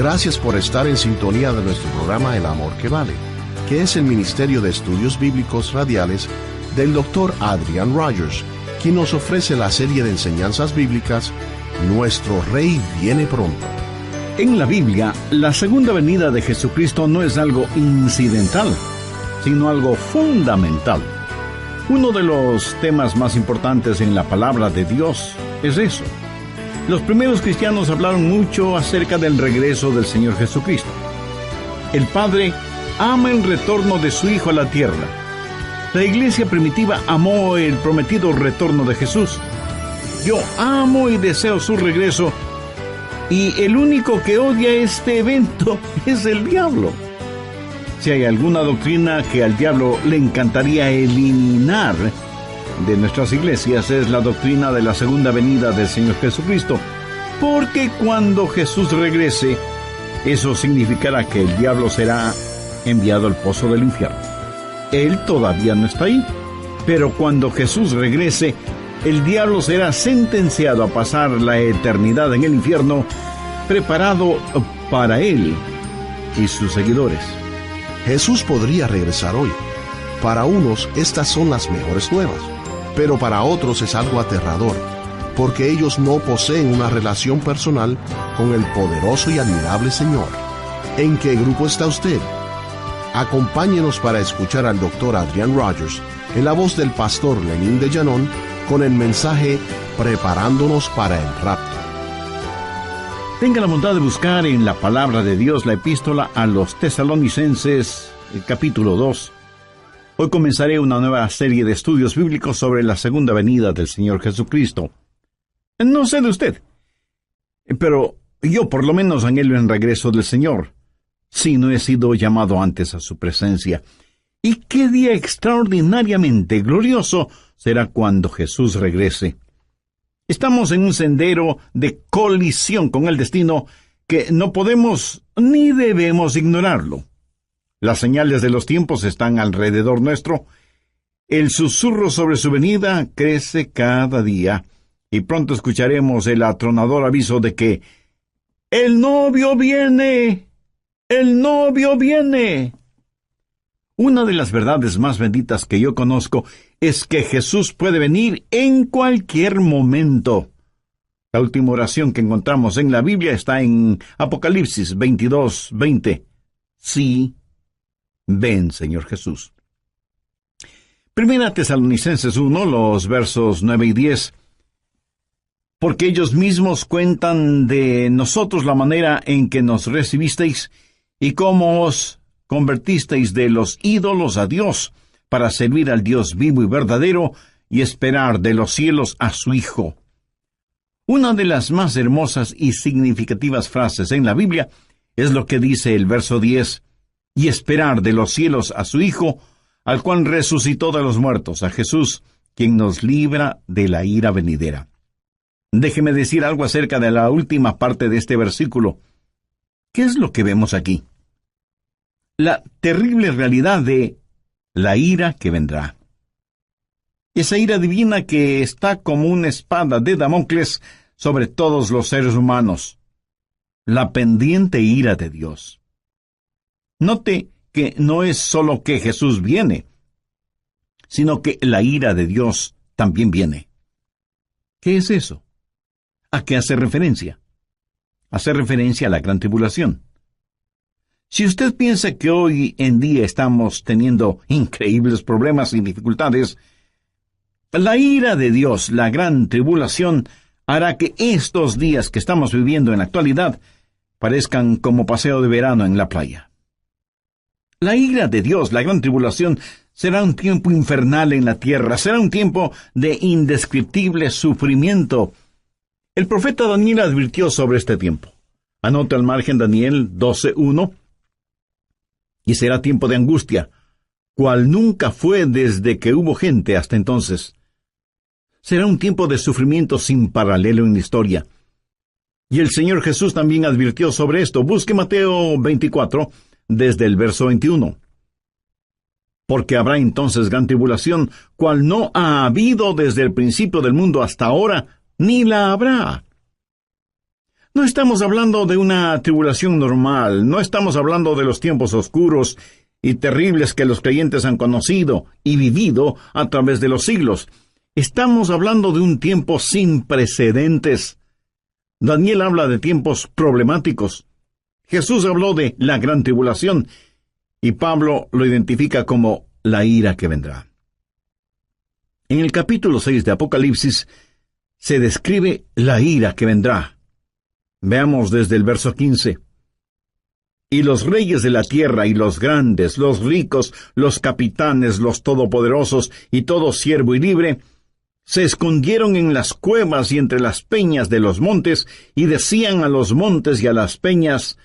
Gracias por estar en sintonía de nuestro programa El Amor que Vale, que es el Ministerio de Estudios Bíblicos Radiales del Dr. Adrian Rogers, quien nos ofrece la serie de enseñanzas bíblicas Nuestro Rey viene pronto. En la Biblia, la segunda venida de Jesucristo no es algo incidental, sino algo fundamental. Uno de los temas más importantes en la palabra de Dios es eso. Los primeros cristianos hablaron mucho acerca del regreso del Señor Jesucristo. El Padre ama el retorno de su Hijo a la tierra. La iglesia primitiva amó el prometido retorno de Jesús. Yo amo y deseo su regreso, y el único que odia este evento es el diablo. Si hay alguna doctrina que al diablo le encantaría eliminar de nuestras iglesias, es la doctrina de la segunda venida del Señor Jesucristo, porque cuando Jesús regrese, eso significará que el diablo será enviado al pozo del infierno. Él todavía no está ahí, pero cuando Jesús regrese, el diablo será sentenciado a pasar la eternidad en el infierno, preparado para él y sus seguidores. Jesús podría regresar hoy. Para unos, estas son las mejores nuevas, pero para otros es algo aterrador, porque ellos no poseen una relación personal con el poderoso y admirable Señor. ¿En qué grupo está usted? Acompáñenos para escuchar al Dr. Adrian Rogers, en la voz del pastor Lenín de Llanón, con el mensaje Preparándonos para el rapto. Tenga la bondad de buscar en la palabra de Dios la epístola a los Tesalonicenses, el capítulo 2. Hoy comenzaré una nueva serie de estudios bíblicos sobre la segunda venida del Señor Jesucristo. No sé de usted, pero yo por lo menos anhelo el regreso del Señor, si no he sido llamado antes a su presencia. Y qué día extraordinariamente glorioso será cuando Jesús regrese. Estamos en un sendero de colisión con el destino que no podemos ni debemos ignorarlo. Las señales de los tiempos están alrededor nuestro. El susurro sobre su venida crece cada día, y pronto escucharemos el atronador aviso de que ¡el novio viene! ¡El novio viene! Una de las verdades más benditas que yo conozco es que Jesús puede venir en cualquier momento. La última oración que encontramos en la Biblia está en Apocalipsis 22:20. Sí, ven, Señor Jesús. Primera Tesalonicenses 1, los versos 9 y 10. Porque ellos mismos cuentan de nosotros la manera en que nos recibisteis y cómo os convertisteis de los ídolos a Dios, para servir al Dios vivo y verdadero, y esperar de los cielos a su Hijo. Una de las más hermosas y significativas frases en la Biblia es lo que dice el verso 10, y esperar de los cielos a su Hijo, al cual resucitó de los muertos, a Jesús, quien nos libra de la ira venidera. Déjeme decir algo acerca de la última parte de este versículo. ¿Qué es lo que vemos aquí? La terrible realidad de la ira que vendrá. Esa ira divina que está como una espada de Damocles sobre todos los seres humanos. La pendiente ira de Dios. Note que no es solo que Jesús viene, sino que la ira de Dios también viene. ¿Qué es eso? ¿A qué hace referencia? Hace referencia a la gran tribulación. Si usted piensa que hoy en día estamos teniendo increíbles problemas y dificultades, la ira de Dios, la gran tribulación, hará que estos días que estamos viviendo en la actualidad parezcan como paseo de verano en la playa. La ira de Dios, la gran tribulación, será un tiempo infernal en la tierra, será un tiempo de indescriptible sufrimiento. El profeta Daniel advirtió sobre este tiempo. Anota al margen Daniel 12:1. Y será tiempo de angustia, cual nunca fue desde que hubo gente hasta entonces. Será un tiempo de sufrimiento sin paralelo en la historia. Y el Señor Jesús también advirtió sobre esto. Busque Mateo 24, desde el verso 21. Porque habrá entonces gran tribulación, cual no ha habido desde el principio del mundo hasta ahora, ni la habrá. No estamos hablando de una tribulación normal, no estamos hablando de los tiempos oscuros y terribles que los creyentes han conocido y vivido a través de los siglos. Estamos hablando de un tiempo sin precedentes. Daniel habla de tiempos problemáticos. Jesús habló de la gran tribulación y Pablo lo identifica como la ira que vendrá. En el capítulo 6 de Apocalipsis se describe la ira que vendrá. Veamos desde el verso 15. Y los reyes de la tierra y los grandes, los ricos, los capitanes, los todopoderosos y todo siervo y libre, se escondieron en las cuevas y entre las peñas de los montes, y decían a los montes y a las peñas: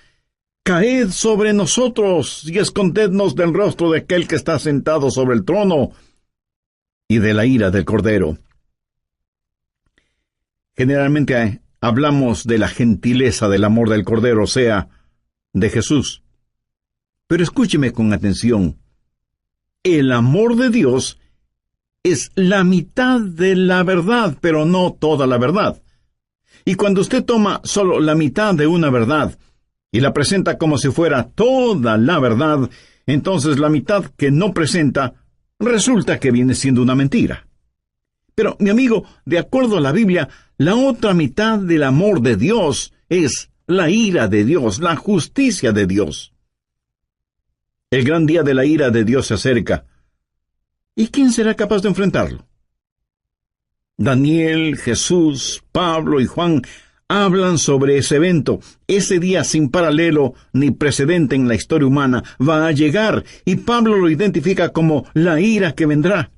Caed sobre nosotros, y escondednos del rostro de aquel que está sentado sobre el trono, y de la ira del Cordero. Generalmente hablamos de la gentileza del amor del Cordero, o sea, de Jesús. Pero escúcheme con atención. El amor de Dios es la mitad de la verdad, pero no toda la verdad. Y cuando usted toma solo la mitad de una verdad y la presenta como si fuera toda la verdad, entonces la mitad que no presenta resulta que viene siendo una mentira. Pero, mi amigo, de acuerdo a la Biblia, la otra mitad del amor de Dios es la ira de Dios, la justicia de Dios. El gran día de la ira de Dios se acerca. ¿Y quién será capaz de enfrentarlo? Daniel, Jesús, Pablo y Juan hablan sobre ese evento. Ese día sin paralelo ni precedente en la historia humana va a llegar, y Pablo lo identifica como la ira que vendrá.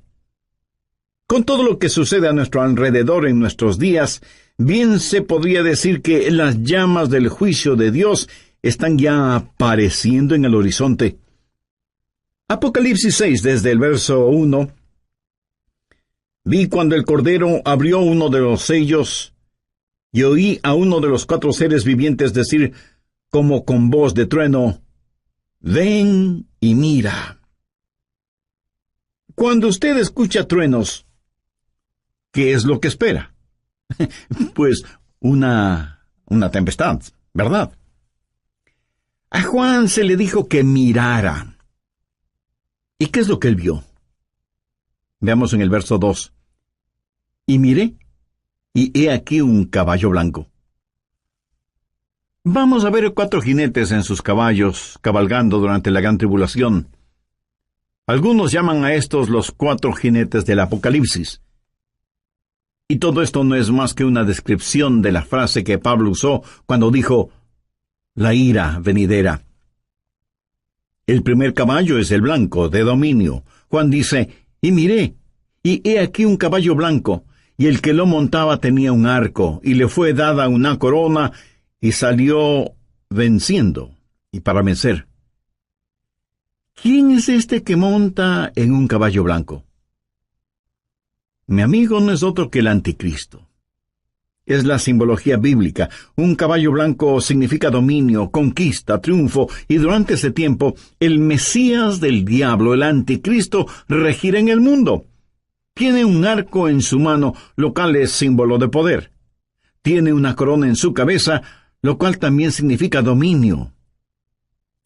Con todo lo que sucede a nuestro alrededor en nuestros días, bien se podría decir que las llamas del juicio de Dios están ya apareciendo en el horizonte. Apocalipsis 6, desde el verso 1. Vi cuando el Cordero abrió uno de los sellos, y oí a uno de los 4 seres vivientes decir, como con voz de trueno: Ven y mira. Cuando usted escucha truenos, ¿qué es lo que espera? Pues una tempestad, ¿verdad? A Juan se le dijo que mirara. ¿Y qué es lo que él vio? Veamos en el verso 2. Y miré, y he aquí un caballo blanco. Vamos a ver 4 jinetes en sus caballos, cabalgando durante la gran tribulación. Algunos llaman a estos los 4 jinetes del Apocalipsis. Y todo esto no es más que una descripción de la frase que Pablo usó cuando dijo, la ira venidera. El primer caballo es el blanco, de dominio. Juan dice, y miré, y he aquí un caballo blanco, y el que lo montaba tenía un arco, y le fue dada una corona, y salió venciendo, y para vencer. ¿Quién es este que monta en un caballo blanco? Mi amigo, no es otro que el anticristo. Es la simbología bíblica. Un caballo blanco significa dominio, conquista, triunfo, y durante ese tiempo, el Mesías del diablo, el anticristo, regirá en el mundo. Tiene un arco en su mano, lo cual es símbolo de poder. Tiene una corona en su cabeza, lo cual también significa dominio.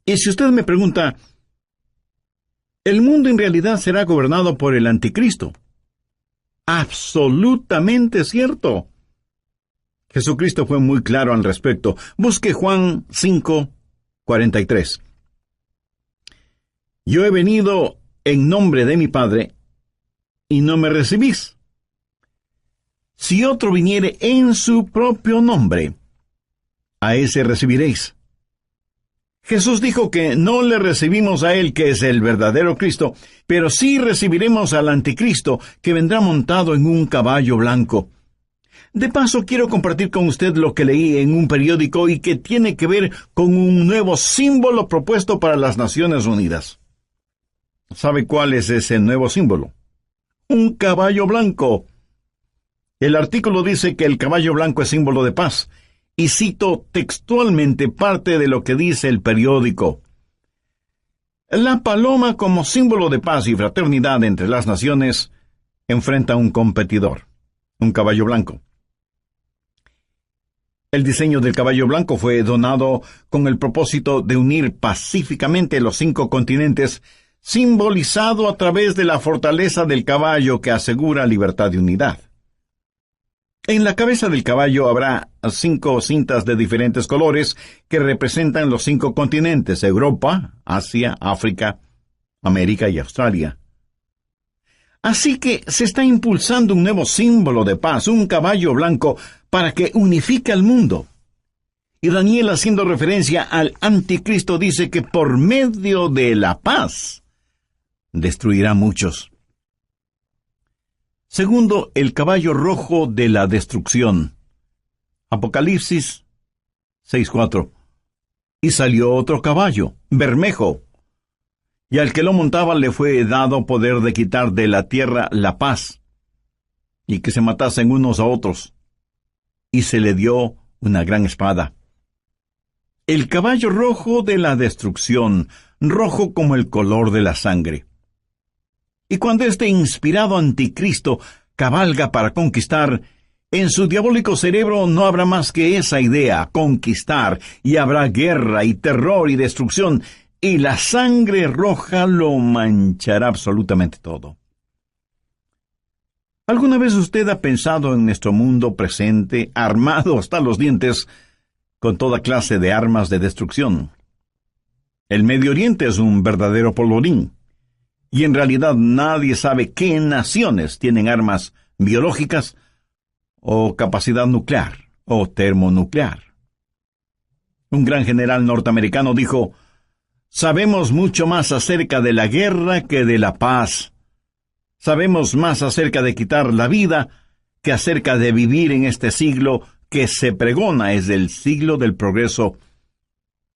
Y si usted me pregunta, ¿el mundo en realidad será gobernado por el anticristo? Absolutamente cierto. Jesucristo fue muy claro al respecto. Busque Juan 5:43. Yo he venido en nombre de mi Padre, y no me recibís. Si otro viniere en su propio nombre, a ese recibiréis. Jesús dijo que no le recibimos a él, que es el verdadero Cristo, pero sí recibiremos al anticristo, que vendrá montado en un caballo blanco. De paso, quiero compartir con usted lo que leí en un periódico y que tiene que ver con un nuevo símbolo propuesto para las Naciones Unidas. ¿Sabe cuál es ese nuevo símbolo? Un caballo blanco. El artículo dice que el caballo blanco es símbolo de paz, y cito textualmente parte de lo que dice el periódico. La paloma, como símbolo de paz y fraternidad entre las naciones, enfrenta a un competidor, un caballo blanco. El diseño del caballo blanco fue donado con el propósito de unir pacíficamente los 5 continentes, simbolizado a través de la fortaleza del caballo que asegura libertad y unidad. En la cabeza del caballo habrá 5 cintas de diferentes colores que representan los 5 continentes: Europa, Asia, África, América y Australia. Así que se está impulsando un nuevo símbolo de paz, un caballo blanco, para que unifique al mundo. Y Daniel, haciendo referencia al anticristo, dice que por medio de la paz destruirá muchos. Segundo, el caballo rojo de la destrucción. Apocalipsis 6:4. Y salió otro caballo, bermejo, y al que lo montaba le fue dado poder de quitar de la tierra la paz, y que se matasen unos a otros, y se le dio una gran espada. El caballo rojo de la destrucción, rojo como el color de la sangre. Y cuando este inspirado anticristo cabalga para conquistar, en su diabólico cerebro no habrá más que esa idea: conquistar, y habrá guerra y terror y destrucción, y la sangre roja lo manchará absolutamente todo. ¿Alguna vez usted ha pensado en nuestro mundo presente, armado hasta los dientes, con toda clase de armas de destrucción? El Medio Oriente es un verdadero polvorín, y en realidad nadie sabe qué naciones tienen armas biológicas, o capacidad nuclear, o termonuclear. Un gran general norteamericano dijo: sabemos mucho más acerca de la guerra que de la paz. Sabemos más acerca de quitar la vida que acerca de vivir en este siglo que se pregona es el siglo del progreso.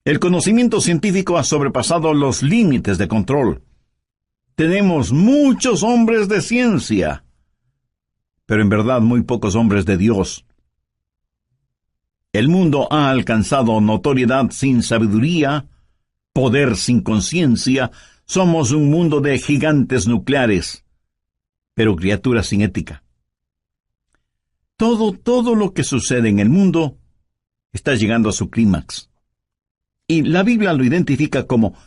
El conocimiento científico ha sobrepasado los límites de control. Tenemos muchos hombres de ciencia, pero en verdad muy pocos hombres de Dios. El mundo ha alcanzado notoriedad sin sabiduría, poder sin conciencia. Somos un mundo de gigantes nucleares, pero criaturas sin ética. Todo lo que sucede en el mundo está llegando a su clímax. Y la Biblia lo identifica como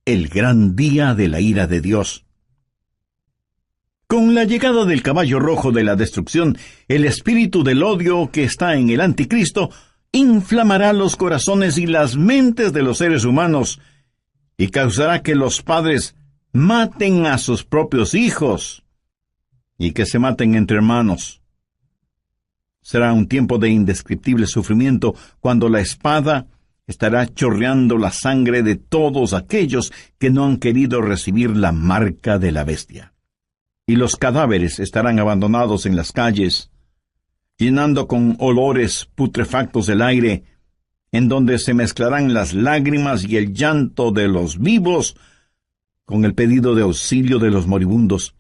el gran día de la ira de Dios. Con la llegada del caballo rojo de la destrucción, el espíritu del odio que está en el anticristo inflamará los corazones y las mentes de los seres humanos y causará que los padres maten a sus propios hijos y que se maten entre hermanos. Será un tiempo de indescriptible sufrimiento cuando la espada estará chorreando la sangre de todos aquellos que no han querido recibir la marca de la bestia. Y los cadáveres estarán abandonados en las calles, llenando con olores putrefactos el aire, en donde se mezclarán las lágrimas y el llanto de los vivos con el pedido de auxilio de los moribundos.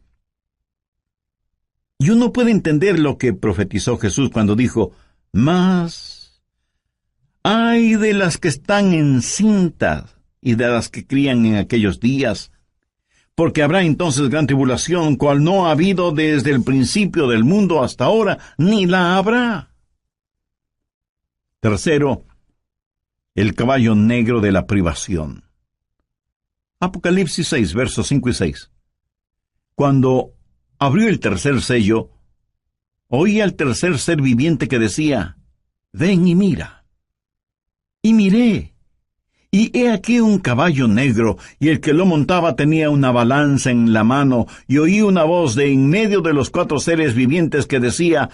Y uno puede entender lo que profetizó Jesús cuando dijo: mas ay de las que están encintas y de las que crían en aquellos días, porque habrá entonces gran tribulación, cual no ha habido desde el principio del mundo hasta ahora, ni la habrá. Tercero, el caballo negro de la privación. Apocalipsis 6, versos 5 y 6. Cuando abrió el tercer sello, oí al tercer ser viviente que decía: ven y mira. Y miré, y he aquí un caballo negro, y el que lo montaba tenía una balanza en la mano, y oí una voz de en medio de los 4 seres vivientes que decía: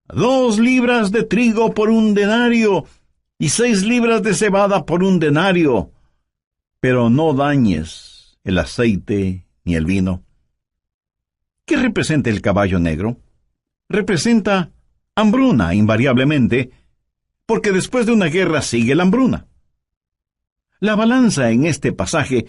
2 libras de trigo por 1 denario, y 6 libras de cebada por 1 denario, pero no dañes el aceite ni el vino. ¿Qué representa el caballo negro? Representa hambruna, invariablemente, porque después de una guerra sigue la hambruna. La balanza en este pasaje,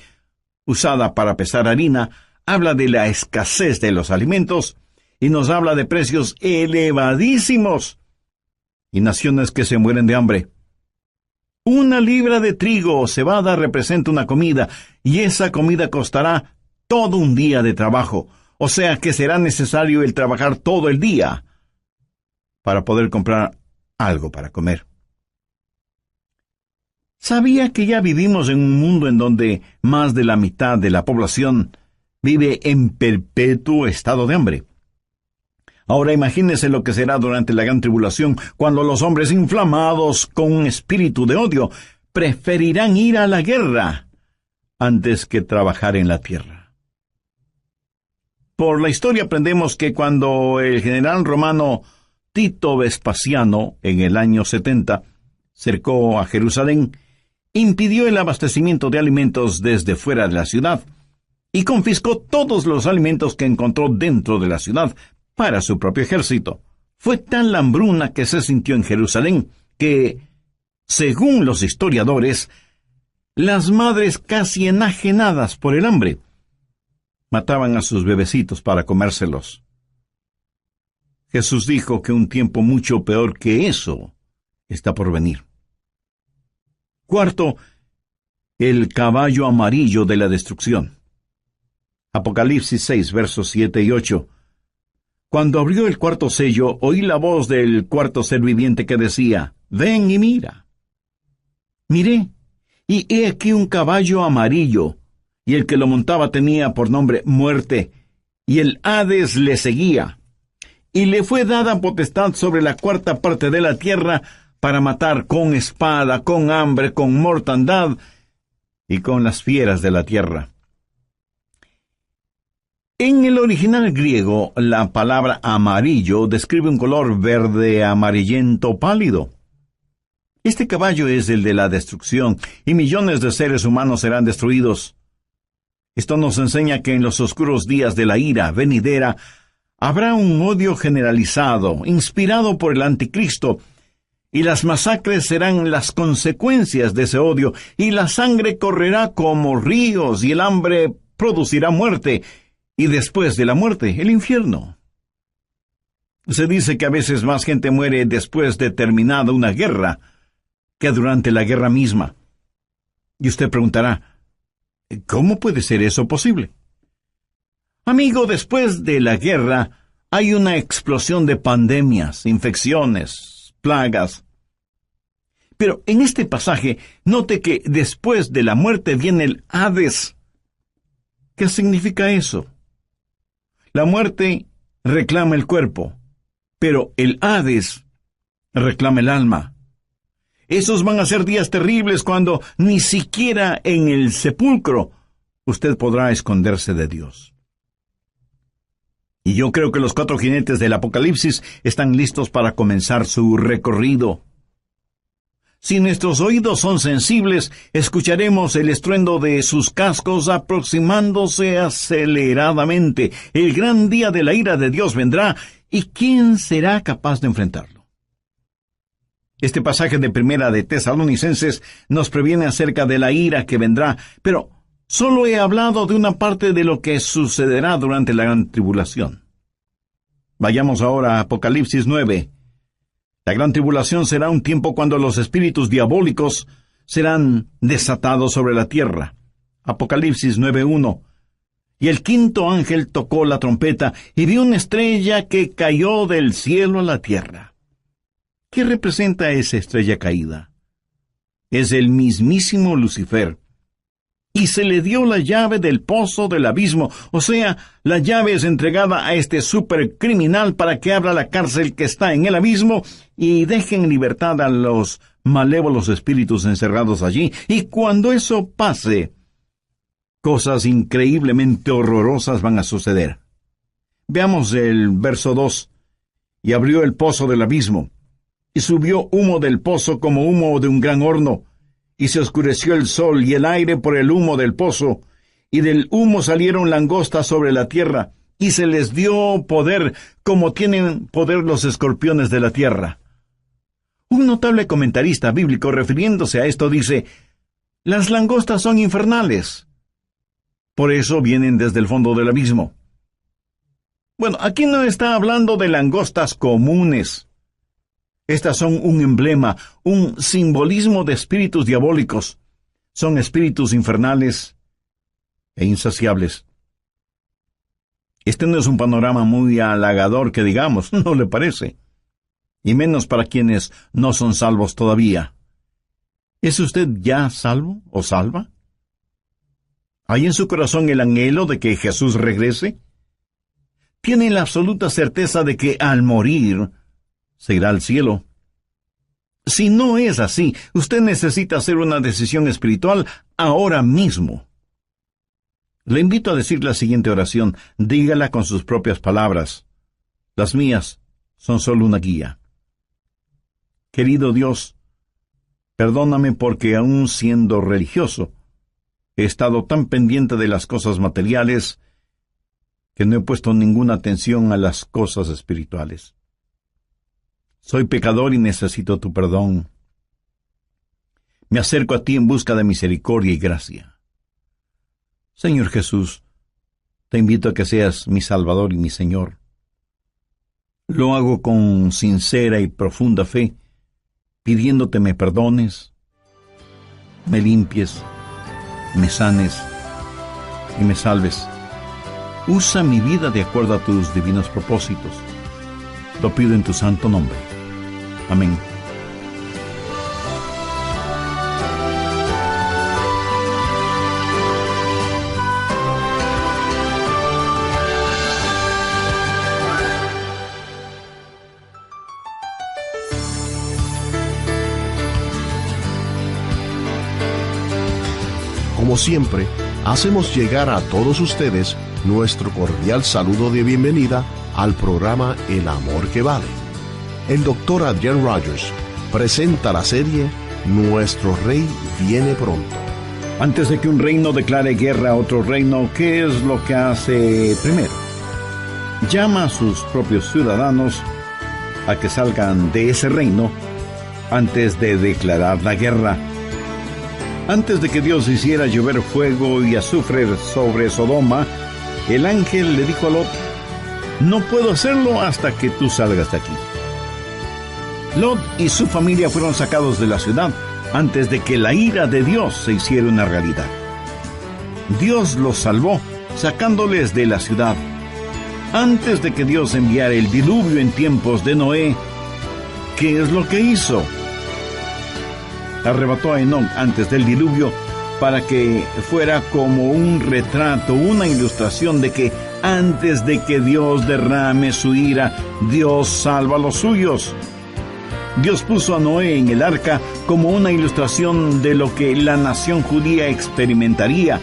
usada para pesar harina, habla de la escasez de los alimentos y nos habla de precios elevadísimos y naciones que se mueren de hambre. 1 libra de trigo o cebada representa una comida, y esa comida costará todo un día de trabajo, o sea que será necesario el trabajar todo el día para poder comprar algo para comer. ¿Sabía que ya vivimos en un mundo en donde más de la mitad de la población vive en perpetuo estado de hambre? Ahora imagínese lo que será durante la gran tribulación, cuando los hombres inflamados con un espíritu de odio preferirán ir a la guerra antes que trabajar en la tierra. Por la historia aprendemos que cuando el general romano Tito Vespasiano, en el año 70, cercó a Jerusalén, impidió el abastecimiento de alimentos desde fuera de la ciudad y confiscó todos los alimentos que encontró dentro de la ciudad para su propio ejército. Fue tal la hambruna que se sintió en Jerusalén que, según los historiadores, las madres casi enajenadas por el hambre mataban a sus bebecitos para comérselos. Jesús dijo que un tiempo mucho peor que eso está por venir. Cuarto, el caballo amarillo de la destrucción. Apocalipsis 6, versos 7 y 8. Cuando abrió el cuarto sello, oí la voz del cuarto ser viviente que decía: «Ven y mira». Miré, y he aquí un caballo amarillo, y el que lo montaba tenía por nombre Muerte, y el Hades le seguía. Y le fue dada potestad sobre la cuarta parte de la tierra para matar con espada, con hambre, con mortandad y con las fieras de la tierra. En el original griego, la palabra amarillo describe un color verde amarillento pálido. Este caballo es el de la destrucción, y millones de seres humanos serán destruidos. Esto nos enseña que en los oscuros días de la ira venidera habrá un odio generalizado, inspirado por el anticristo, y las masacres serán las consecuencias de ese odio, y la sangre correrá como ríos, y el hambre producirá muerte, y después de la muerte, el infierno. Se dice que a veces más gente muere después de terminada una guerra que durante la guerra misma. Y usted preguntará, ¿cómo puede ser eso posible? Amigo, después de la guerra hay una explosión de pandemias, infecciones, plagas. Pero en este pasaje, note que después de la muerte viene el Hades. ¿Qué significa eso? La muerte reclama el cuerpo, pero el Hades reclama el alma. Esos van a ser días terribles cuando ni siquiera en el sepulcro usted podrá esconderse de Dios. Y yo creo que los 4 jinetes del Apocalipsis están listos para comenzar su recorrido. Si nuestros oídos son sensibles, escucharemos el estruendo de sus cascos aproximándose aceleradamente. El gran día de la ira de Dios vendrá, ¿y quién será capaz de enfrentarlo? Este pasaje de Primera de Tesalonicenses nos previene acerca de la ira que vendrá, pero solo he hablado de una parte de lo que sucederá durante la gran tribulación. Vayamos ahora a Apocalipsis 9. La gran tribulación será un tiempo cuando los espíritus diabólicos serán desatados sobre la tierra. Apocalipsis 9:1. Y el quinto ángel tocó la trompeta, y vi una estrella que cayó del cielo a la tierra. ¿Qué representa esa estrella caída? Es el mismísimo Lucifer. Y se le dio la llave del pozo del abismo, o sea, la llave es entregada a este supercriminal para que abra la cárcel que está en el abismo y deje en libertad a los malévolos espíritus encerrados allí. Y cuando eso pase, cosas increíblemente horrorosas van a suceder. Veamos el verso 2. Y abrió el pozo del abismo, y subió humo del pozo como humo de un gran horno, y se oscureció el sol y el aire por el humo del pozo, y del humo salieron langostas sobre la tierra, y se les dio poder como tienen poder los escorpiones de la tierra. Un notable comentarista bíblico refiriéndose a esto dice: las langostas son infernales. Por eso vienen desde el fondo del abismo. Bueno, aquí no está hablando de langostas comunes. Estas son un emblema, un simbolismo de espíritus diabólicos. Son espíritus infernales e insaciables. Este no es un panorama muy halagador que digamos, ¿no le parece? Y menos para quienes no son salvos todavía. ¿Es usted ya salvo o salva? ¿Hay en su corazón el anhelo de que Jesús regrese? ¿Tiene la absoluta certeza de que al morir se irá al cielo? Si no es así, usted necesita hacer una decisión espiritual ahora mismo. Le invito a decir la siguiente oración. Dígala con sus propias palabras. Las mías son solo una guía. Querido Dios, perdóname porque aún siendo religioso, he estado tan pendiente de las cosas materiales que no he puesto ninguna atención a las cosas espirituales. Soy pecador y necesito tu perdón. Me acerco a ti en busca de misericordia y gracia. Señor Jesús, te invito a que seas mi Salvador y mi Señor. Lo hago con sincera y profunda fe, pidiéndote me perdones, me limpies, me sanes y me salves. Usa mi vida de acuerdo a tus divinos propósitos. Lo pido en tu santo nombre. Amén. Como siempre, hacemos llegar a todos ustedes nuestro cordial saludo de bienvenida al programa El Amor que Vale. El Dr. Adrian Rogers presenta la serie Nuestro Rey viene pronto. Antes de que un reino declare guerra a otro reino, ¿qué es lo que hace primero? Llama a sus propios ciudadanos a que salgan de ese reino antes de declarar la guerra. Antes de que Dios hiciera llover fuego y azufre sobre Sodoma, el ángel le dijo a Lot: no puedo hacerlo hasta que tú salgas de aquí. Lot y su familia fueron sacados de la ciudad antes de que la ira de Dios se hiciera una realidad. Dios los salvó, sacándoles de la ciudad. Antes de que Dios enviara el diluvio en tiempos de Noé, ¿qué es lo que hizo? Arrebató a Enoc antes del diluvio para que fuera como un retrato, una ilustración de que antes de que Dios derrame su ira, Dios salva a los suyos. Dios puso a Noé en el arca como una ilustración de lo que la nación judía experimentaría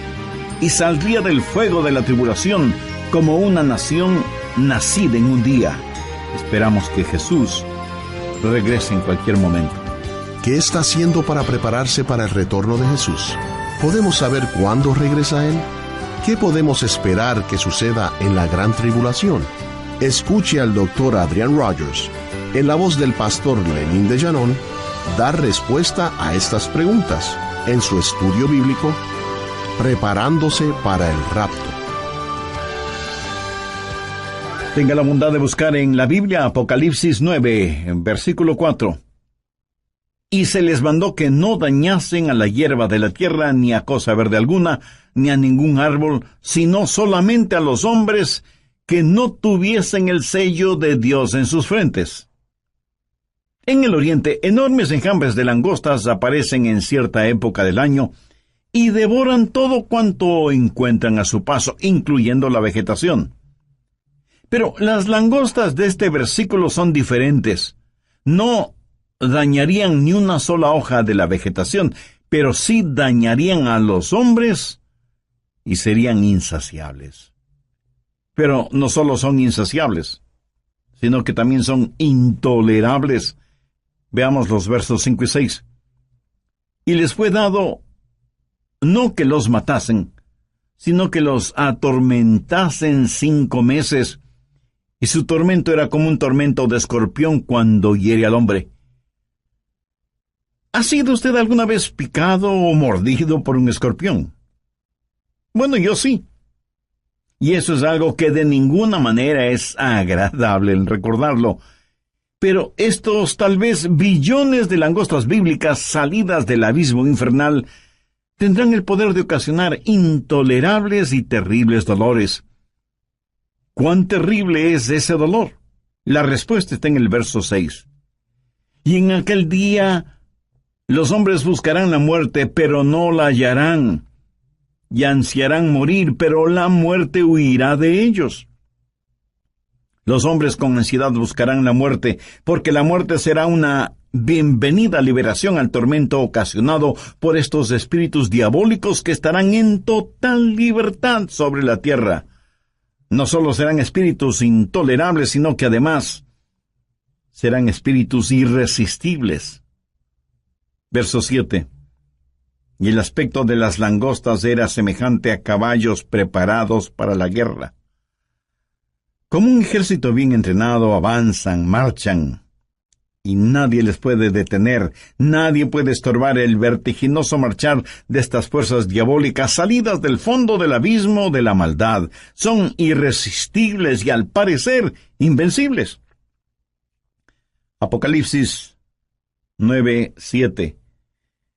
y saldría del fuego de la tribulación como una nación nacida en un día. Esperamos que Jesús regrese en cualquier momento. ¿Qué está haciendo para prepararse para el retorno de Jesús? ¿Podemos saber cuándo regresa Él? ¿Qué podemos esperar que suceda en la gran tribulación? Escuche al Dr. Adrian Rogers, en la voz del pastor Lenín de Llanón, dar respuesta a estas preguntas en su estudio bíblico, Preparándose para el Rapto. Tenga la bondad de buscar en la Biblia Apocalipsis 9, en versículo 4. Y se les mandó que no dañasen a la hierba de la tierra, ni a cosa verde alguna, ni a ningún árbol, sino solamente a los hombres que no tuviesen el sello de Dios en sus frentes. En el oriente, enormes enjambres de langostas aparecen en cierta época del año y devoran todo cuanto encuentran a su paso, incluyendo la vegetación. Pero las langostas de este versículo son diferentes. No dañarían ni una sola hoja de la vegetación, pero sí dañarían a los hombres y serían insaciables. Pero no solo son insaciables, sino que también son intolerables. Veamos los versos 5 y 6. Y les fue dado no que los matasen, sino que los atormentasen 5 meses, y su tormento era como un tormento de escorpión cuando hiere al hombre. ¿Ha sido usted alguna vez picado o mordido por un escorpión? Bueno, yo sí. Y eso es algo que de ninguna manera es agradable en recordarlo. Pero estos tal vez billones de langostas bíblicas salidas del abismo infernal tendrán el poder de ocasionar intolerables y terribles dolores. ¿Cuán terrible es ese dolor? La respuesta está en el verso 6. Y en aquel día Los hombres buscarán la muerte, pero no la hallarán, y ansiarán morir, pero la muerte huirá de ellos. Los hombres con ansiedad buscarán la muerte, porque la muerte será una bienvenida liberación al tormento ocasionado por estos espíritus diabólicos que estarán en total libertad sobre la tierra. No solo serán espíritus intolerables, sino que además serán espíritus irresistibles. Verso 7. Y el aspecto de las langostas era semejante a caballos preparados para la guerra. Como un ejército bien entrenado, avanzan, marchan, y nadie les puede detener, nadie puede estorbar el vertiginoso marchar de estas fuerzas diabólicas salidas del fondo del abismo de la maldad. Son irresistibles y al parecer invencibles. Apocalipsis 9:7.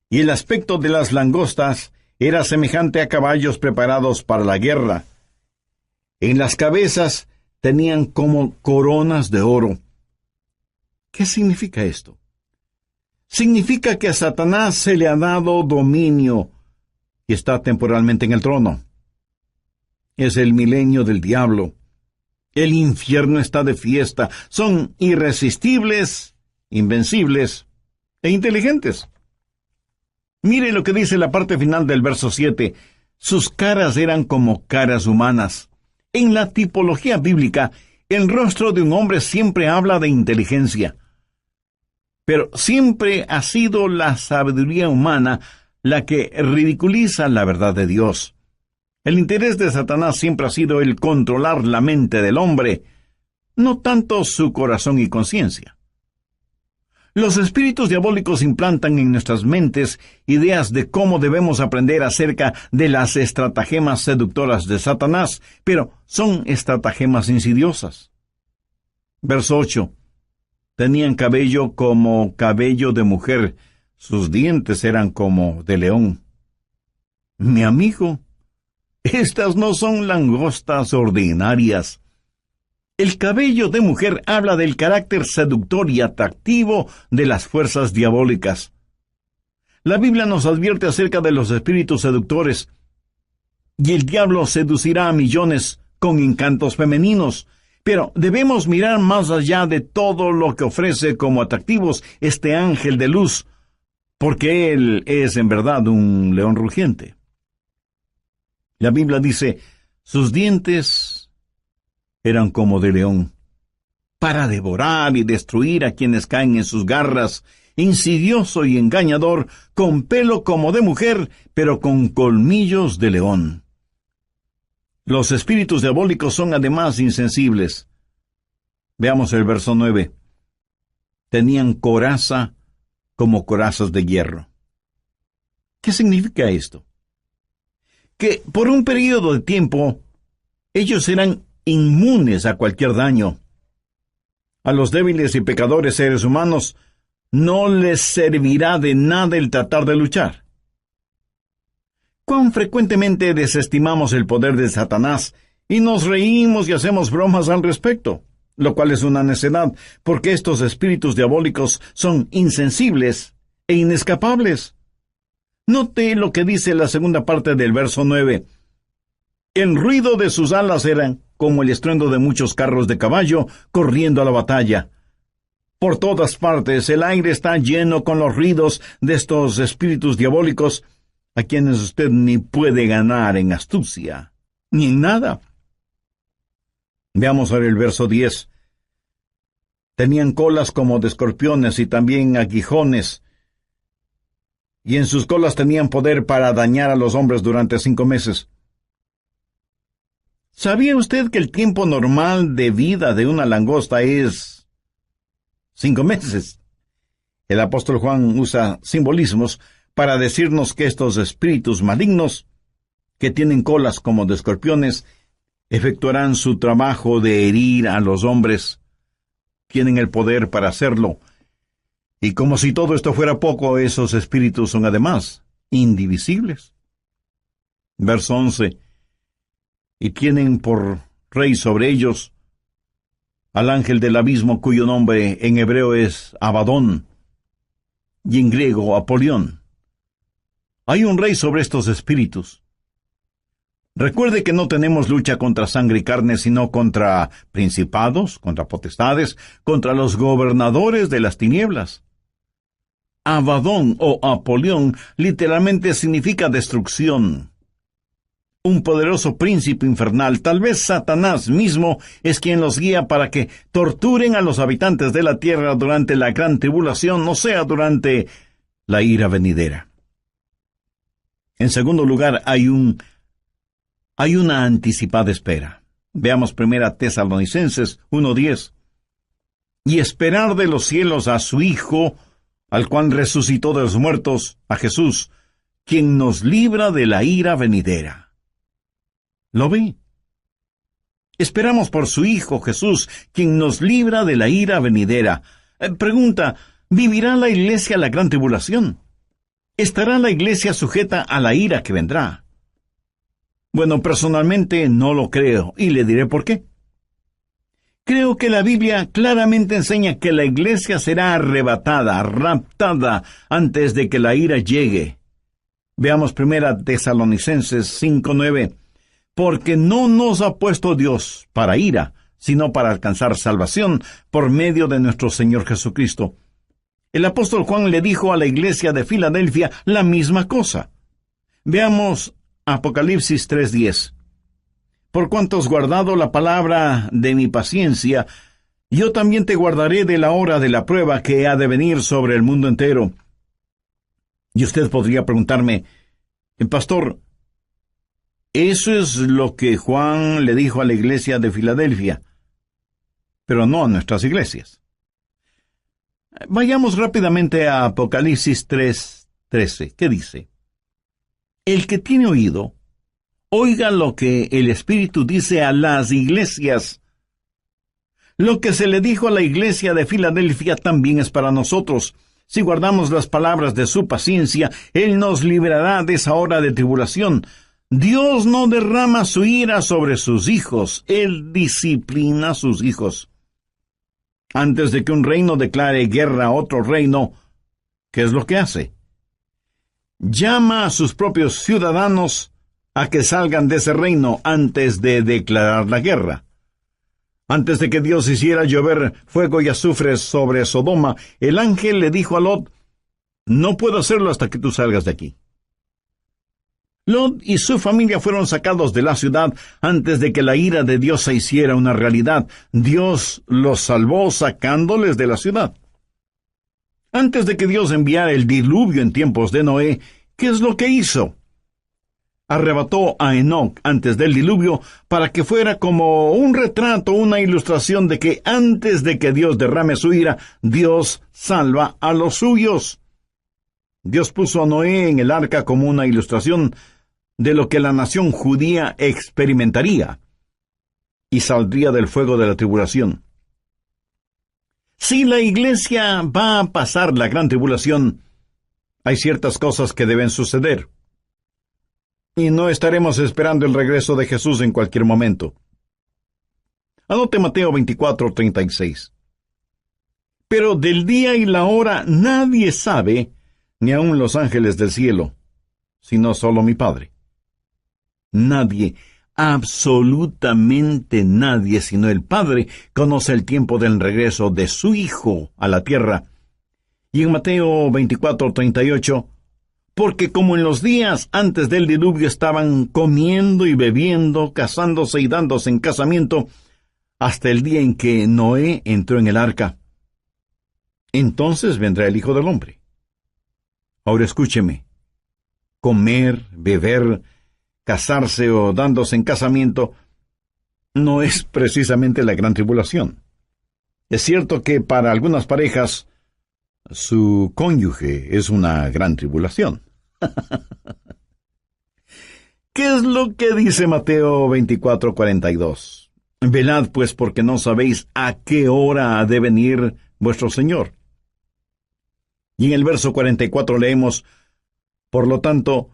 Y el aspecto de las langostas era semejante a caballos preparados para la guerra. En las cabezas tenían como coronas de oro. ¿Qué significa esto? Significa que a Satanás se le ha dado dominio y está temporalmente en el trono. Es el milenio del diablo. El infierno está de fiesta. Son irresistibles, invencibles e inteligentes. Mire lo que dice la parte final del verso 7. Sus caras eran como caras humanas. En la tipología bíblica, el rostro de un hombre siempre habla de inteligencia. Pero siempre ha sido la sabiduría humana la que ridiculiza la verdad de Dios. El interés de Satanás siempre ha sido el controlar la mente del hombre, no tanto su corazón y conciencia. Los espíritus diabólicos implantan en nuestras mentes ideas de cómo debemos aprender acerca de las estratagemas seductoras de Satanás, pero son estratagemas insidiosas. Verso 8. Tenían cabello como cabello de mujer, sus dientes eran como de león. Mi amigo, estas no son langostas ordinarias. El cabello de mujer habla del carácter seductor y atractivo de las fuerzas diabólicas. La Biblia nos advierte acerca de los espíritus seductores, y el diablo seducirá a millones con encantos femeninos, pero debemos mirar más allá de todo lo que ofrece como atractivos este ángel de luz, porque él es en verdad un león rugiente. La Biblia dice, sus dientes eran como de león, para devorar y destruir a quienes caen en sus garras, insidioso y engañador, con pelo como de mujer, pero con colmillos de león. Los espíritus diabólicos son además insensibles. Veamos el verso 9. Tenían coraza como corazas de hierro. ¿Qué significa esto? Que por un periodo de tiempo, ellos eran inmunes a cualquier daño. A los débiles y pecadores seres humanos no les servirá de nada el tratar de luchar. ¿Cuán frecuentemente desestimamos el poder de Satanás y nos reímos y hacemos bromas al respecto? Lo cual es una necedad, porque estos espíritus diabólicos son insensibles e inescapables. Note lo que dice la segunda parte del verso 9. El ruido de sus alas era como el estruendo de muchos carros de caballo corriendo a la batalla. Por todas partes el aire está lleno con los ruidos de estos espíritus diabólicos, a quienes usted ni puede ganar en astucia, ni en nada. Veamos ahora el verso 10. Tenían colas como de escorpiones y también aguijones, y en sus colas tenían poder para dañar a los hombres durante 5 meses. ¿Sabía usted que el tiempo normal de vida de una langosta es 5 meses? El apóstol Juan usa simbolismos para decirnos que estos espíritus malignos, que tienen colas como de escorpiones, efectuarán su trabajo de herir a los hombres. Tienen el poder para hacerlo. Y como si todo esto fuera poco, esos espíritus son además indivisibles. Verso 11. Y tienen por rey sobre ellos al ángel del abismo, cuyo nombre en hebreo es Abadón, y en griego Apolión. Hay un rey sobre estos espíritus. Recuerde que no tenemos lucha contra sangre y carne, sino contra principados, contra potestades, contra los gobernadores de las tinieblas. Abadón o Apolión literalmente significa destrucción. Un poderoso príncipe infernal, tal vez Satanás mismo, es quien los guía para que torturen a los habitantes de la tierra durante la gran tribulación, o sea, durante la ira venidera. En segundo lugar, hay una anticipada espera. Veamos 1 Tesalonicenses 1:10. Y esperar de los cielos a su Hijo, al cual resucitó de los muertos, a Jesús, quien nos libra de la ira venidera. ¿Lo ve? Esperamos por su Hijo Jesús, quien nos libra de la ira venidera. Pregunta, ¿vivirá la iglesia la gran tribulación? ¿Estará la iglesia sujeta a la ira que vendrá? Bueno, personalmente no lo creo, y le diré por qué. Creo que la Biblia claramente enseña que la iglesia será arrebatada, raptada, antes de que la ira llegue. Veamos 1 Tesalonicenses 5:9. Porque no nos ha puesto Dios para ira, sino para alcanzar salvación por medio de nuestro Señor Jesucristo. El apóstol Juan le dijo a la iglesia de Filadelfia la misma cosa. Veamos Apocalipsis 3:10. Por cuanto has guardado la palabra de mi paciencia, yo también te guardaré de la hora de la prueba que ha de venir sobre el mundo entero. Y usted podría preguntarme, pastor, eso es lo que Juan le dijo a la iglesia de Filadelfia, pero no a nuestras iglesias. Vayamos rápidamente a Apocalipsis 3:13. ¿Qué dice? El que tiene oído, oiga lo que el Espíritu dice a las iglesias. Lo que se le dijo a la iglesia de Filadelfia también es para nosotros. Si guardamos las palabras de su paciencia, Él nos librará de esa hora de tribulación. Dios no derrama su ira sobre sus hijos, Él disciplina a sus hijos. Antes de que un reino declare guerra a otro reino, ¿qué es lo que hace? Llama a sus propios ciudadanos a que salgan de ese reino antes de declarar la guerra. Antes de que Dios hiciera llover fuego y azufre sobre Sodoma, el ángel le dijo a Lot, no puedo hacerlo hasta que tú salgas de aquí. Lot y su familia fueron sacados de la ciudad antes de que la ira de Dios se hiciera una realidad. Dios los salvó sacándoles de la ciudad. Antes de que Dios enviara el diluvio en tiempos de Noé, ¿qué es lo que hizo? Arrebató a Enoc antes del diluvio para que fuera como un retrato, una ilustración de que antes de que Dios derrame su ira, Dios salva a los suyos. Dios puso a Noé en el arca como una ilustración de lo que la nación judía experimentaría y saldría del fuego de la tribulación. Si la iglesia va a pasar la gran tribulación, hay ciertas cosas que deben suceder. Y no estaremos esperando el regreso de Jesús en cualquier momento. Anote Mateo 24:36. Pero del día y la hora nadie sabe, ni aun los ángeles del cielo, sino solo mi Padre. Nadie, absolutamente nadie, sino el Padre, conoce el tiempo del regreso de su Hijo a la tierra. Y en Mateo 24:38, porque como en los días antes del diluvio estaban comiendo y bebiendo, casándose y dándose en casamiento, hasta el día en que Noé entró en el arca. Entonces vendrá el Hijo del Hombre. Ahora escúcheme. Comer, beber, casarse o dándose en casamiento no es precisamente la gran tribulación. Es cierto que para algunas parejas su cónyuge es una gran tribulación. ¿Qué es lo que dice Mateo 24:42? Velad pues porque no sabéis a qué hora ha de venir vuestro Señor. Y en el verso 44 leemos, por lo tanto,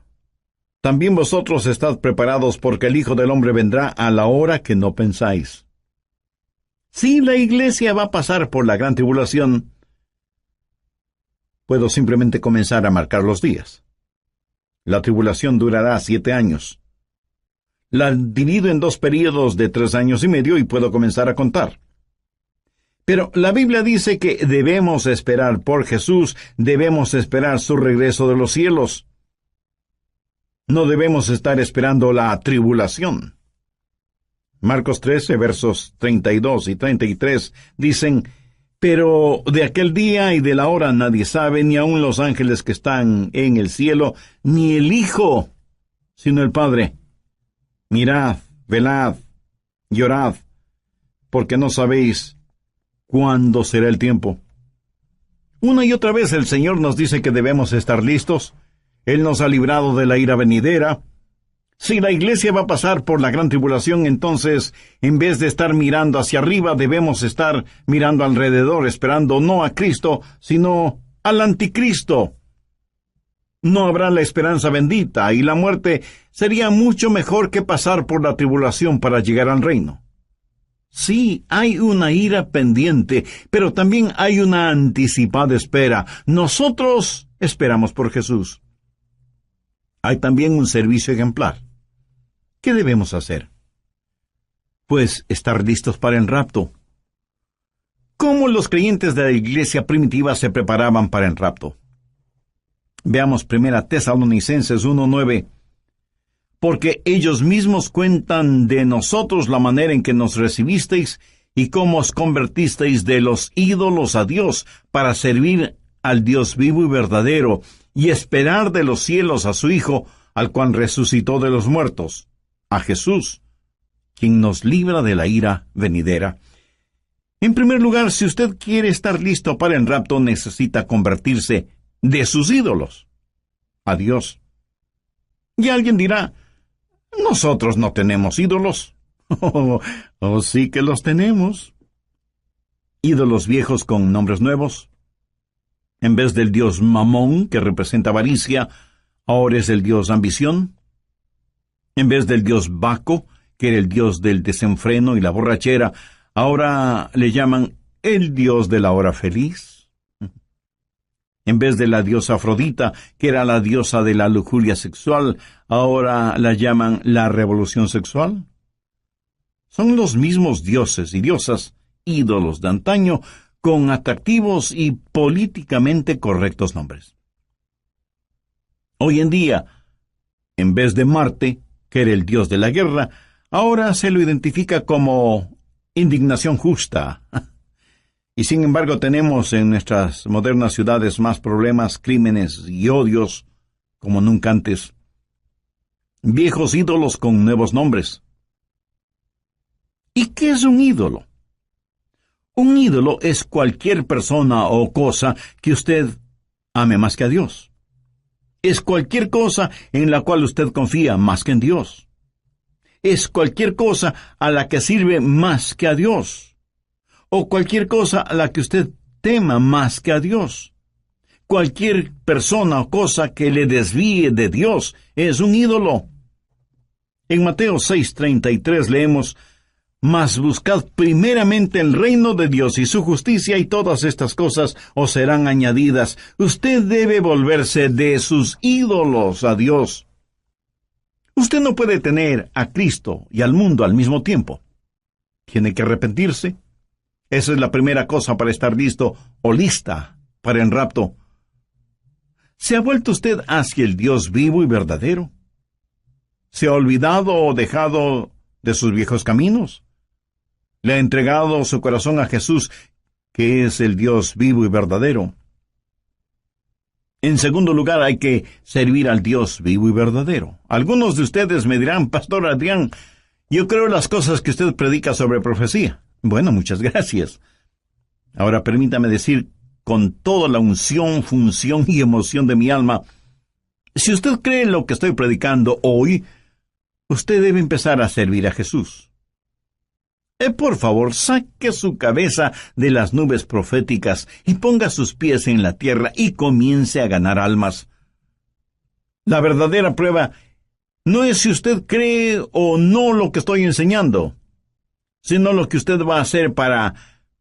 también vosotros estad preparados porque el Hijo del Hombre vendrá a la hora que no pensáis. Sí, la iglesia va a pasar por la gran tribulación. puedo simplemente comenzar a marcar los días. La tribulación durará 7 años. La divido en 2 períodos de 3 años y medio y puedo comenzar a contar. Pero la Biblia dice que debemos esperar por Jesús, debemos esperar su regreso de los cielos. No debemos estar esperando la tribulación. Marcos 13, versos 32 y 33 dicen: pero de aquel día y de la hora nadie sabe, ni aun los ángeles que están en el cielo, ni el Hijo, sino el Padre. Mirad, velad, llorad, porque no sabéis cuándo será el tiempo. Una y otra vez el Señor nos dice que debemos estar listos. Él nos ha librado de la ira venidera. Si la iglesia va a pasar por la gran tribulación, entonces, en vez de estar mirando hacia arriba, debemos estar mirando alrededor, esperando no a Cristo, sino al anticristo. No habrá la esperanza bendita, y la muerte sería mucho mejor que pasar por la tribulación para llegar al reino. Sí, hay una ira pendiente, pero también hay una anticipada espera. Nosotros esperamos por Jesús. Hay también un servicio ejemplar. ¿Qué debemos hacer? Pues estar listos para el rapto. ¿Cómo los creyentes de la iglesia primitiva se preparaban para el rapto? Veamos 1 Tesalonicenses 1:9. Porque ellos mismos cuentan de nosotros la manera en que nos recibisteis y cómo os convertisteis de los ídolos a Dios para servir al Dios vivo y verdadero y esperar de los cielos a su Hijo, al cual resucitó de los muertos, a Jesús, quien nos libra de la ira venidera. En primer lugar, si usted quiere estar listo para el rapto, necesita convertirse de sus ídolos a Dios. Y alguien dirá: nosotros no tenemos ídolos. Oh, sí que los tenemos. Ídolos viejos con nombres nuevos. En vez del dios Mamón, que representa avaricia, ahora es el dios ambición. En vez del dios Baco, que era el dios del desenfreno y la borrachera, ahora le llaman el dios de la hora feliz. En vez de la diosa Afrodita, que era la diosa de la lujuria sexual, ahora la llaman la revolución sexual. Son los mismos dioses y diosas, ídolos de antaño, con atractivos y políticamente correctos nombres. Hoy en día, en vez de Marte, que era el dios de la guerra, ahora se lo identifica como indignación justa. Y sin embargo tenemos en nuestras modernas ciudades más problemas, crímenes y odios como nunca antes. Viejos ídolos con nuevos nombres. ¿Y qué es un ídolo? Un ídolo es cualquier persona o cosa que usted ame más que a Dios. Es cualquier cosa en la cual usted confía más que en Dios. Es cualquier cosa a la que sirve más que a Dios. O cualquier cosa a la que usted tema más que a Dios. Cualquier persona o cosa que le desvíe de Dios es un ídolo. En Mateo 6:33 leemos: mas buscad primeramente el reino de Dios y su justicia, y todas estas cosas os serán añadidas. Usted debe volverse de sus ídolos a Dios. Usted no puede tener a Cristo y al mundo al mismo tiempo. Tiene que arrepentirse. Esa es la primera cosa para estar listo o lista para el rapto. ¿Se ha vuelto usted hacia el Dios vivo y verdadero? ¿Se ha olvidado o dejado de sus viejos caminos? ¿Le ha entregado su corazón a Jesús, que es el Dios vivo y verdadero? En segundo lugar, hay que servir al Dios vivo y verdadero. Algunos de ustedes me dirán: Pastor Adrián, yo creo las cosas que usted predica sobre profecía. Bueno, muchas gracias. Ahora permítame decir con toda la unción, función y emoción de mi alma: si usted cree en lo que estoy predicando hoy, usted debe empezar a servir a Jesús. Por favor, saque su cabeza de las nubes proféticas y ponga sus pies en la tierra y comience a ganar almas. La verdadera prueba no es si usted cree o no lo que estoy enseñando, sino lo que usted va a hacer para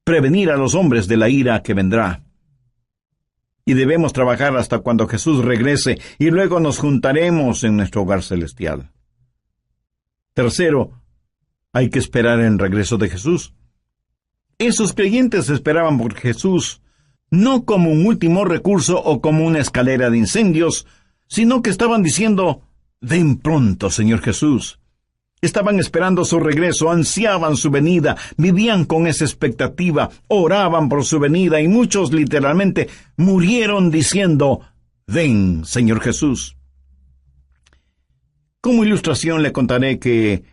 prevenir a los hombres de la ira que vendrá. y debemos trabajar hasta cuando Jesús regrese y luego nos juntaremos en nuestro hogar celestial. Tercero, hay que esperar el regreso de Jesús. Esos creyentes esperaban por Jesús no como un último recurso o como una escalera de incendios, sino que estaban diciendo: ven pronto, Señor Jesús. Estaban esperando su regreso, ansiaban su venida, vivían con esa expectativa, oraban por su venida y muchos literalmente murieron diciendo: ven, Señor Jesús. Como ilustración le contaré que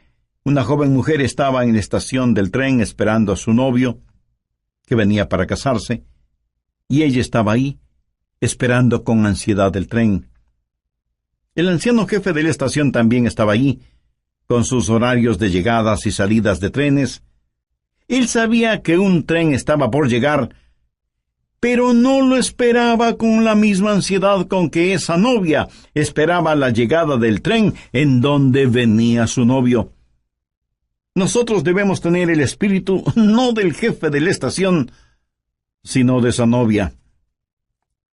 una joven mujer estaba en la estación del tren esperando a su novio, que venía para casarse, y ella estaba ahí, esperando con ansiedad el tren. El anciano jefe de la estación también estaba allí, con sus horarios de llegadas y salidas de trenes. Él sabía que un tren estaba por llegar, pero no lo esperaba con la misma ansiedad con que esa novia esperaba la llegada del tren en donde venía su novio. Nosotros debemos tener el espíritu no del jefe de la estación, sino de esa novia.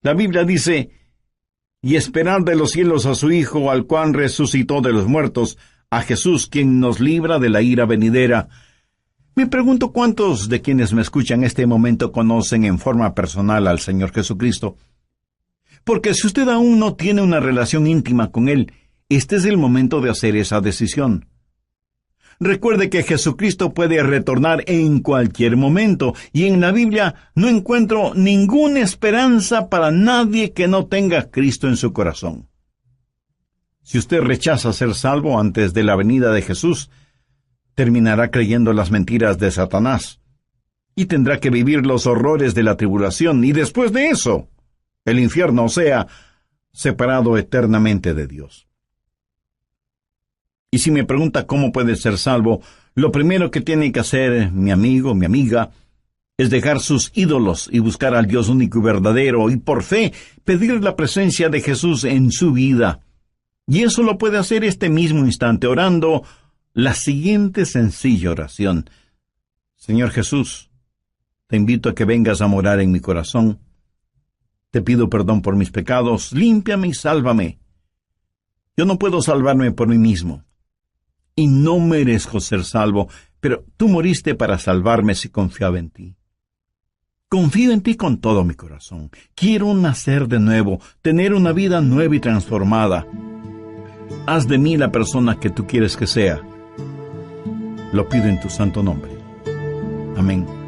La Biblia dice: y esperar de los cielos a su Hijo, al cual resucitó de los muertos, a Jesús, quien nos libra de la ira venidera. Me pregunto cuántos de quienes me escuchan en este momento conocen en forma personal al Señor Jesucristo. Porque si usted aún no tiene una relación íntima con Él, este es el momento de hacer esa decisión. Recuerde que Jesucristo puede retornar en cualquier momento, y en la Biblia no encuentro ninguna esperanza para nadie que no tenga a Cristo en su corazón. Si usted rechaza ser salvo antes de la venida de Jesús, terminará creyendo las mentiras de Satanás, y tendrá que vivir los horrores de la tribulación, y después de eso, el infierno, o sea, separado eternamente de Dios. Y si me pregunta cómo puede ser salvo, lo primero que tiene que hacer mi amigo, mi amiga, es dejar sus ídolos y buscar al Dios único y verdadero, y por fe pedir la presencia de Jesús en su vida. Y eso lo puede hacer este mismo instante, orando la siguiente sencilla oración: Señor Jesús, te invito a que vengas a morar en mi corazón. Te pido perdón por mis pecados, límpiame y sálvame. Yo no puedo salvarme por mí mismo, y no merezco ser salvo, pero tú moriste para salvarme si confiaba en ti. Confío en ti con todo mi corazón. Quiero nacer de nuevo, tener una vida nueva y transformada. Haz de mí la persona que tú quieres que sea. Lo pido en tu santo nombre. Amén.